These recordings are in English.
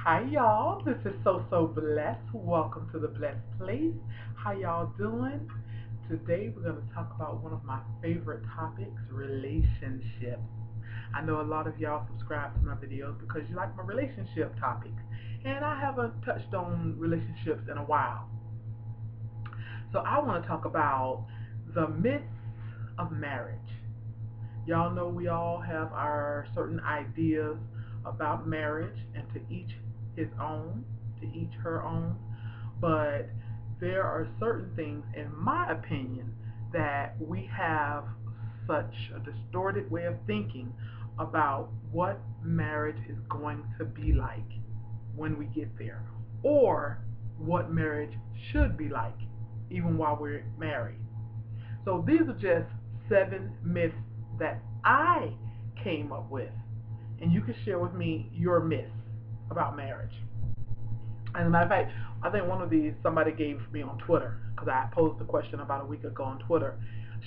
Hi y'all, this is So Blessed. Welcome to the Blessed Place. How y'all doing? Today we're going to talk about one of my favorite topics, relationships. I know a lot of y'all subscribe to my videos because you like my relationship topics, and I haven't touched on relationships in a while. So I want to talk about the myths of marriage. Y'all know we all have our certain ideas about marriage, and to each his own, to each her own, but there are certain things, in my opinion, that we have such a distorted way of thinking about what marriage is going to be like when we get there, or what marriage should be like even while we're married. So these are just 7 myths that I came up with, and you can share with me your myths about marriage. As a matter of fact, I think one of these somebody gave me on Twitter, because I posed the question about a week ago on Twitter.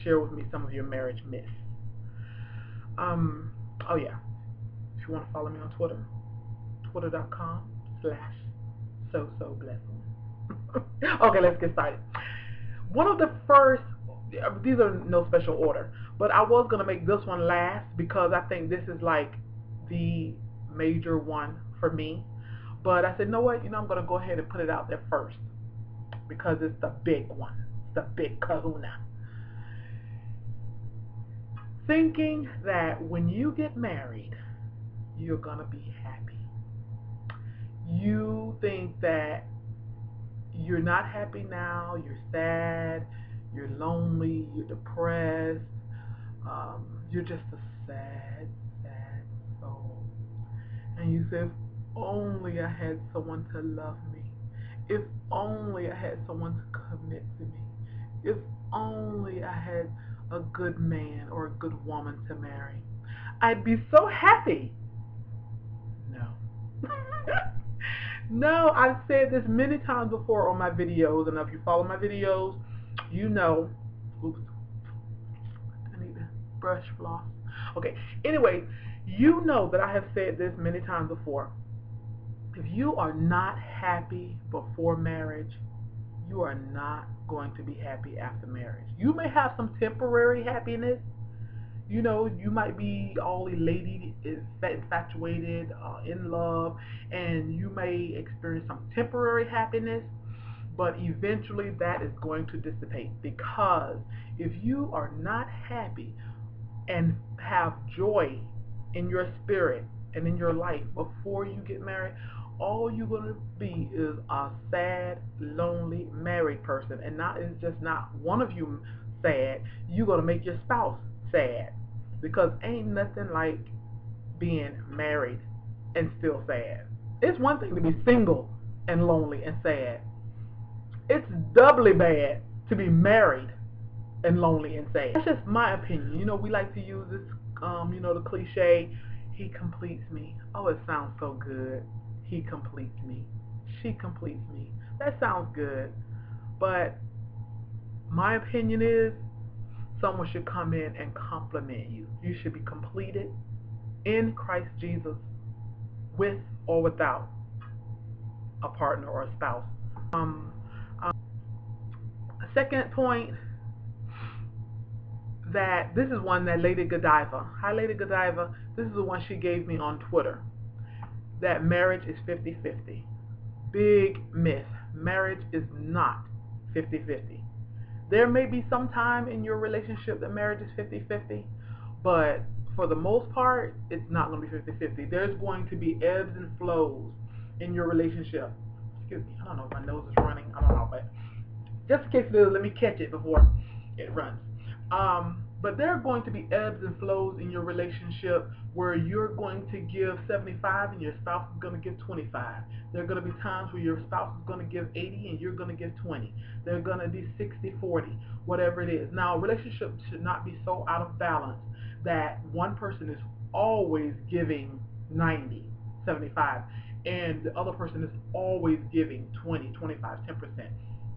Share with me some of your marriage myths. Oh yeah, if you want to follow me on Twitter, twitter.com/SoBlessed. Okay, let's get started. One of the first, these are no special order, but I was going to make this one last because I think this is like the major one for me. But I said, know what, I'm going to go ahead and put it out there first because it's the big one. It's the big kahuna. Thinking that when you get married, you're going to be happy. You think that you're not happy now, you're sad, you're lonely, you're depressed, you're just a sad soul. And you say, if only I had someone to love me. If only I had someone to commit to me. If only I had a good man or a good woman to marry. I'd be so happy. No. No, I've said this many times before on my videos, and if you follow my videos, you know. Oops. I need to brush floss. Okay, anyway, you know that I have said this many times before. If you are not happy before marriage, you are not going to be happy after marriage. You may have some temporary happiness. You might be all elated, infatuated, in love, and you may experience some temporary happiness, but eventually that is going to dissipate, because if you are not happy and have joy in your spirit and in your life before you get married, all you're going to be is a sad, lonely married person. And it's just not one of you sad, you're going to make your spouse sad, because ain't nothing like being married and still sad. It's one thing to be single and lonely and sad. It's doubly bad to be married and lonely and sad. That's just my opinion. We like to use this, the cliche, he completes me. Oh, it sounds so good. He completes me. She completes me. That sounds good. But my opinion is someone should come in and compliment you. You should be completed in Christ Jesus, with or without a partner or a spouse. Second point, that this is one that Lady Godiva. Hi, Lady Godiva. This is the one she gave me on Twitter. That marriage is 50-50. Big myth. Marriage is not 50-50. There may be some time in your relationship that marriage is 50-50, but for the most part, it's not going to be 50-50. There's going to be ebbs and flows in your relationship. Excuse me, I don't know if my nose is running. I don't know, but just in case it is, let me catch it before it runs. But there are going to be ebbs and flows in your relationship where you're going to give 75 and your spouse is going to give 25. There are going to be times where your spouse is going to give 80 and you're going to give 20. They're going to be 60-40, whatever it is. Now, a relationship should not be so out of balance that one person is always giving 90, 75, and the other person is always giving 20, 25, 10%.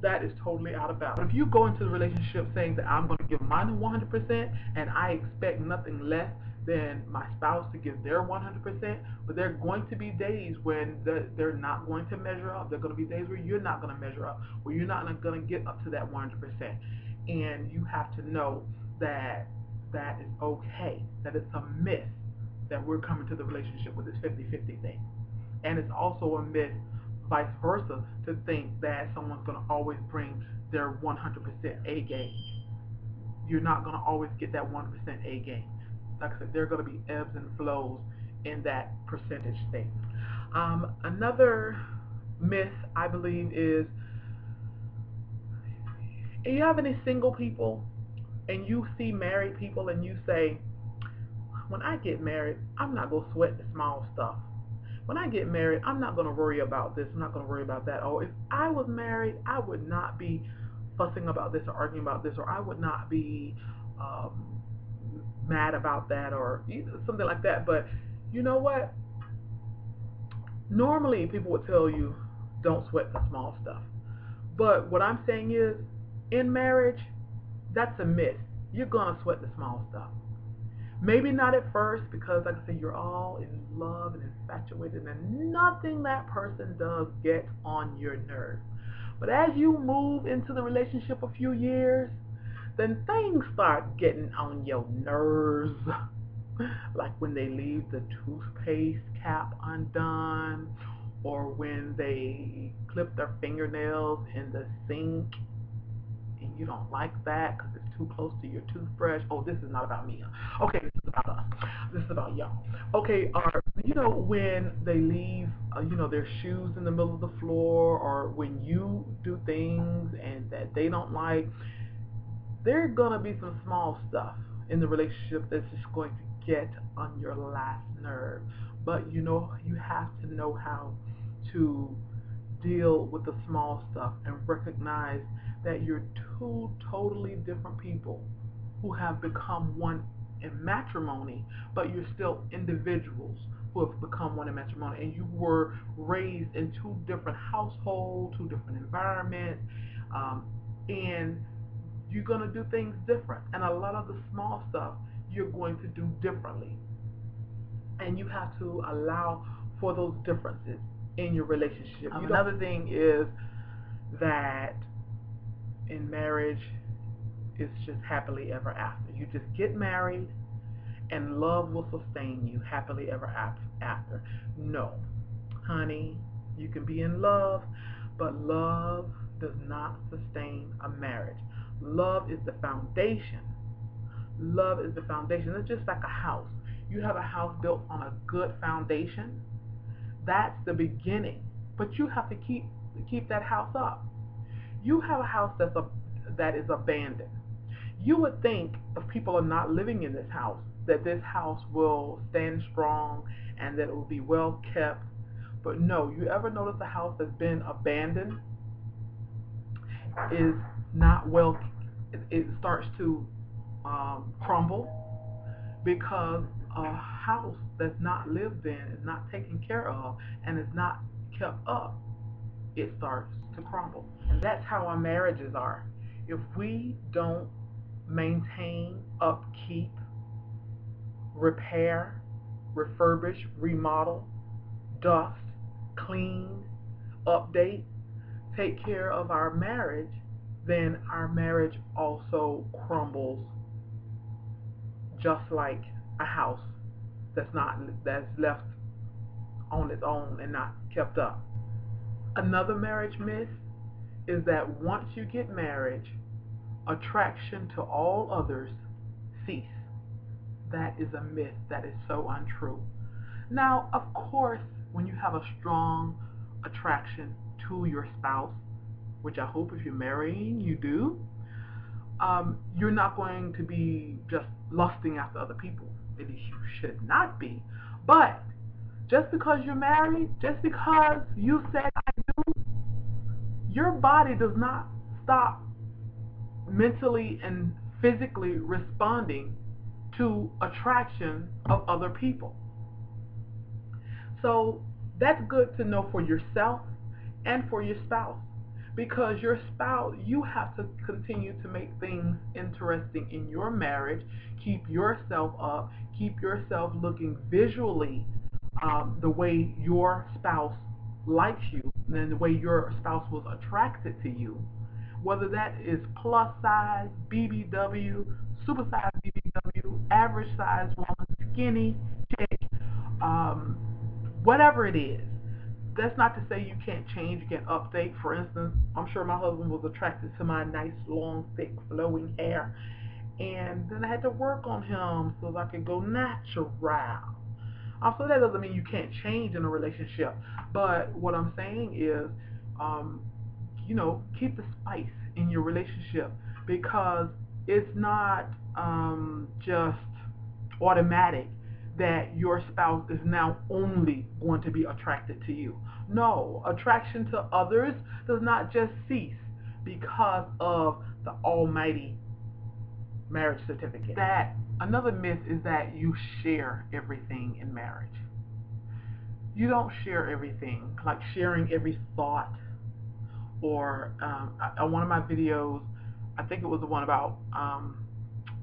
That is totally out of balance. But if you go into the relationship saying that I'm going to give mine 100% and I expect nothing less, than my spouse to give their 100%, but there are going to be days when they're not going to measure up. There are going to be days where you're not going to measure up, where you're not going to get up to that 100%. And you have to know that that is okay, that it's a myth that we're coming to the relationship with this 50-50 thing. And it's also a myth, vice versa, to think that someone's going to always bring their 100% A game. You're not going to always get that 100% A game. Like I said, there are going to be ebbs and flows in that percentage thing. Another myth, I believe, is, if you have any single people and you see married people and you say, when I get married, I'm not going to sweat the small stuff. When I get married, I'm not going to worry about this. I'm not going to worry about that. Or if I was married, I would not be fussing about this or arguing about this, or I would not be mad about that, or something like that. But you know what? Normally, people would tell you, don't sweat the small stuff. But what I'm saying is, in marriage, that's a myth. You're going to sweat the small stuff. Maybe not at first, because like I said, you're all in love and infatuated, and nothing that person does gets on your nerves. But as you move into the relationship a few years, then things start getting on your nerves. Like when they leave the toothpaste cap undone, or when they clip their fingernails in the sink and you don't like that because it's too close to your toothbrush. Oh, this is not about me. Okay, this is about us. This is about y'all. Okay, or when they leave their shoes in the middle of the floor, or when you do things and that they don't like, there's gonna be some small stuff in the relationship that's just going to get on your last nerve. But you have to know how to deal with the small stuff and recognize that you're two totally different people who have become one in matrimony, but you're still individuals who have become one in matrimony, and you were raised in two different households, two different environments, and you're going to do things different, and a lot of the small stuff you're going to do differently, and you have to allow for those differences in your relationship. Another thing is that in marriage, it's just happily ever after. You just get married and love will sustain you happily ever after. No, honey, you can be in love, but love does not sustain a marriage. Love is the foundation. Love is the foundation. It's just like a house. You have a house built on a good foundation. That's the beginning, but you have to keep that house up. You have a house that is abandoned. You would think, if people are not living in this house, that this house will stand strong and that it will be well kept. But no, you ever notice a house that's been abandoned is not well, it starts to crumble, because a house that's not lived in, is not taken care of, and is not kept up, it starts to crumble. And that's how our marriages are. If we don't maintain, upkeep, repair, refurbish, remodel, dust, clean, update, take care of our marriage, then our marriage also crumbles, just like a house that's left on its own and not kept up. Another marriage myth is that once you get married, attraction to all others cease. That is a myth. That is so untrue. Now, of course, when you have a strong attraction to your spouse, which I hope if you're marrying you do, you're not going to be just lusting after other people. Maybe you should not be. But just because you're married, just because you said I do, your body does not stop mentally and physically responding to attraction of other people. So that's good to know for yourself and for your spouse, because your spouse, you have to continue to make things interesting in your marriage, keep yourself up, keep yourself looking visually the way your spouse likes you and the way your spouse was attracted to you, whether that is plus size, BBW, super size BBW, average size woman, skinny, chick, whatever it is. That's not to say you can't change, you can't update. For instance, I'm sure my husband was attracted to my nice, long, thick, flowing hair. And then I had to work on him so that I could go natural. So that doesn't mean you can't change in a relationship. But what I'm saying is, keep the spice in your relationship, because it's not just automatic that your spouse is now only going to be attracted to you. No, attraction to others does not just cease because of the almighty marriage certificate. That another myth is that you share everything in marriage. You don't share everything, like sharing every thought, or on one of my videos, I think it was the one about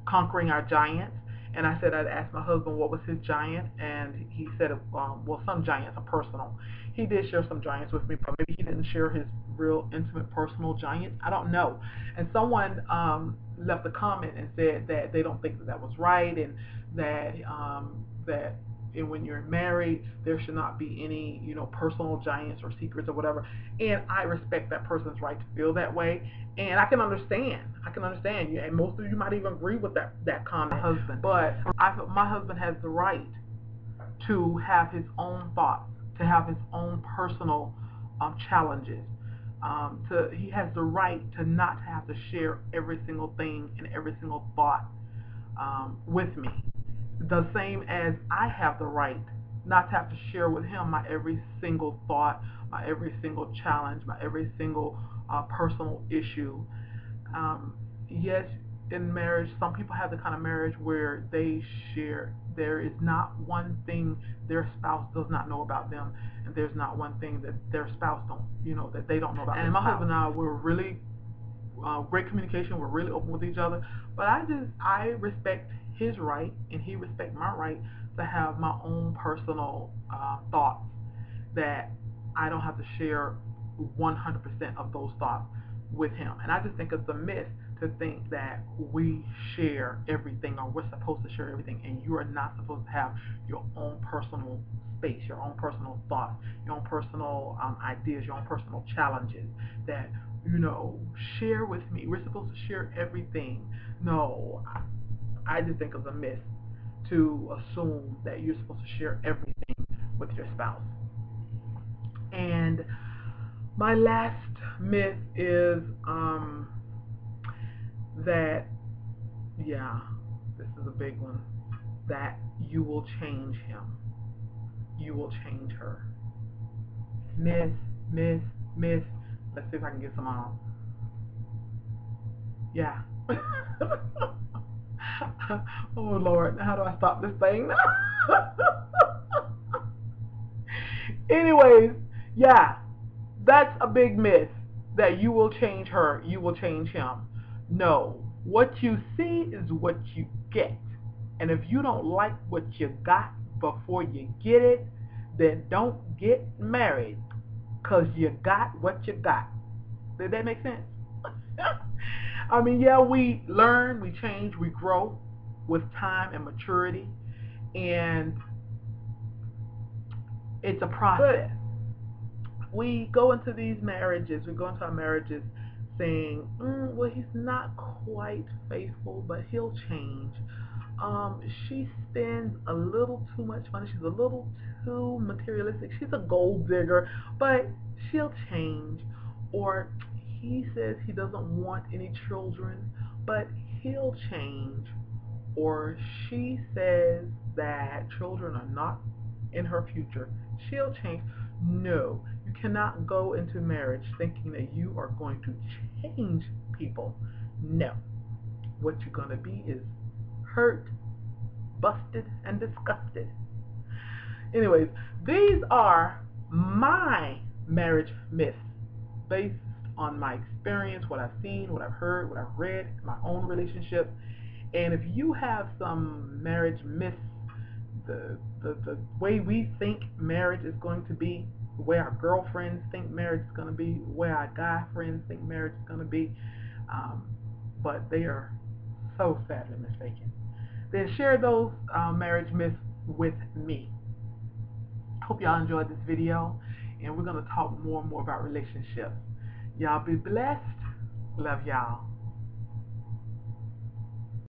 conquering our giants, and I said I'd asked my husband what was his giant, and he said, some giants are personal. He did share some giants with me, but maybe he didn't share his real intimate personal giant. I don't know. And someone left a comment and said that they don't think that was right, and that when you're married, there should not be any, personal giants or secrets or whatever. And I respect that person's right to feel that way, and I can understand. You, and most of you might even agree with that comment. My husband, but my husband has the right to have his own thoughts, to have his own personal challenges. He has the right to not have to share every single thing and every single thought with me. The same as I have the right not to have to share with him my every single thought, my every single challenge, my every single personal issue. Yes, in marriage, some people have the kind of marriage where they share. There is not one thing their spouse does not know about them, and there's not one thing that their spouse that they don't know about. And my husband and I, we're really great communication. We're really open with each other. But I respect his right, and he respects my right to have my own personal thoughts, that I don't have to share 100% of those thoughts with him. And I just think it's a myth to think that we share everything, or we're supposed to share everything, and you are not supposed to have your own personal space, your own personal thoughts, your own personal ideas, your own personal challenges that share with me. We're supposed to share everything. No, I just think it's a myth to assume that you're supposed to share everything with your spouse. And my last myth is that, this is a big one, that you will change him, you will change her. Myth. Let's see if I can get some on. Yeah. Oh Lord, how do I stop this thing? Anyways, that's a big myth, that you will change her, you will change him. No, what you see is what you get. And if you don't like what you got before you get it, then don't get married, because you got what you got. Did that make sense? I mean, we learn, we change, we grow with time and maturity, and it's a process. We go into our marriages saying, well, he's not quite faithful, but he'll change. She spends a little too much money. She's a little too materialistic. She's a gold digger, but she'll change. Or he says he doesn't want any children, but he'll change. Or she says that children are not in her future. She'll change. No, you cannot go into marriage thinking that you are going to change people. No. What you're going to be is hurt, busted, and disgusted. Anyways, these are my marriage myths based on my experience, what I've seen, what I've heard, what I've read, my own relationships. And if you have some marriage myths, the way we think marriage is going to be, the way our girlfriends think marriage is going to be, the way our guy friends think marriage is going to be, but they are so sadly mistaken, then share those marriage myths with me. Hope y'all enjoyed this video, and we're going to talk more and more about relationships. Y'all be blessed. Love y'all.